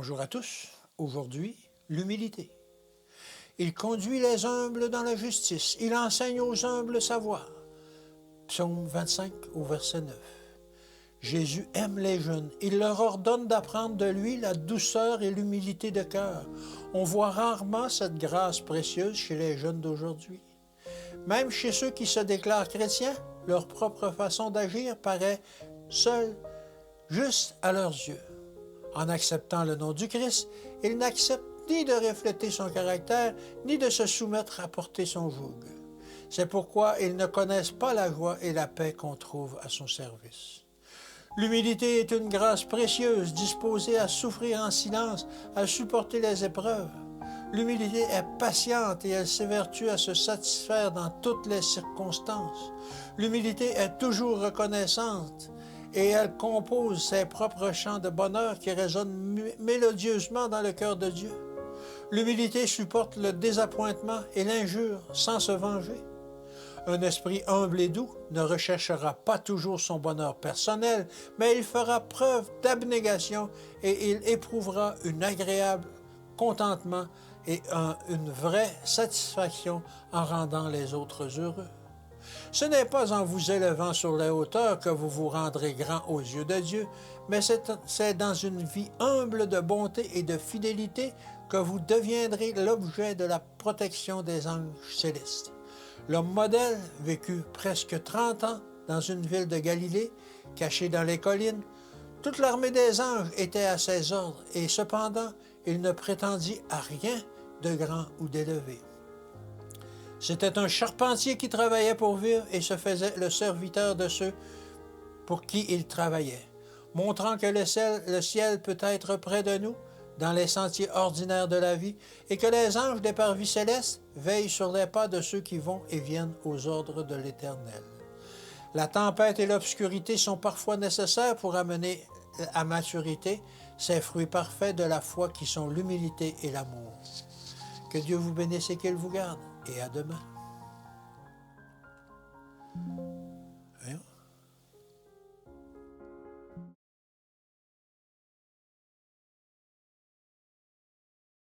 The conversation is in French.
Bonjour à tous. Aujourd'hui, l'humilité. Il conduit les humbles dans la justice. Il enseigne aux humbles sa voie. Psaume 25 au verset 9. Jésus aime les jeunes. Il leur ordonne d'apprendre de lui la douceur et l'humilité de cœur. On voit rarement cette grâce précieuse chez les jeunes d'aujourd'hui. Même chez ceux qui se déclarent chrétiens, leur propre façon d'agir paraît seule, juste à leurs yeux. En acceptant le nom du Christ, ils n'acceptent ni de refléter son caractère, ni de se soumettre à porter son joug. C'est pourquoi ils ne connaissent pas la joie et la paix qu'on trouve à son service. L'humilité est une grâce précieuse, disposée à souffrir en silence, à supporter les épreuves. L'humilité est patiente et elle s'évertue à se satisfaire dans toutes les circonstances. L'humilité est toujours reconnaissante et elle compose ses propres chants de bonheur qui résonnent mélodieusement dans le cœur de Dieu. L'humilité supporte le désappointement et l'injure sans se venger. Un esprit humble et doux ne recherchera pas toujours son bonheur personnel, mais il fera preuve d'abnégation et il éprouvera un agréable contentement et une vraie satisfaction en rendant les autres heureux. Ce n'est pas en vous élevant sur les hauteurs que vous vous rendrez grand aux yeux de Dieu, mais c'est dans une vie humble de bonté et de fidélité que vous deviendrez l'objet de la protection des anges célestes. L'homme modèle vécut presque 30 ans dans une ville de Galilée, cachée dans les collines. Toute l'armée des anges était à ses ordres, et cependant, il ne prétendit à rien de grand ou d'élevé. C'était un charpentier qui travaillait pour vivre et se faisait le serviteur de ceux pour qui il travaillait, montrant que le ciel peut être près de nous, dans les sentiers ordinaires de la vie, et que les anges des parvis célestes veillent sur les pas de ceux qui vont et viennent aux ordres de l'Éternel. La tempête et l'obscurité sont parfois nécessaires pour amener à maturité ces fruits parfaits de la foi qui sont l'humilité et l'amour. Que Dieu vous bénisse et qu'il vous garde, et à demain.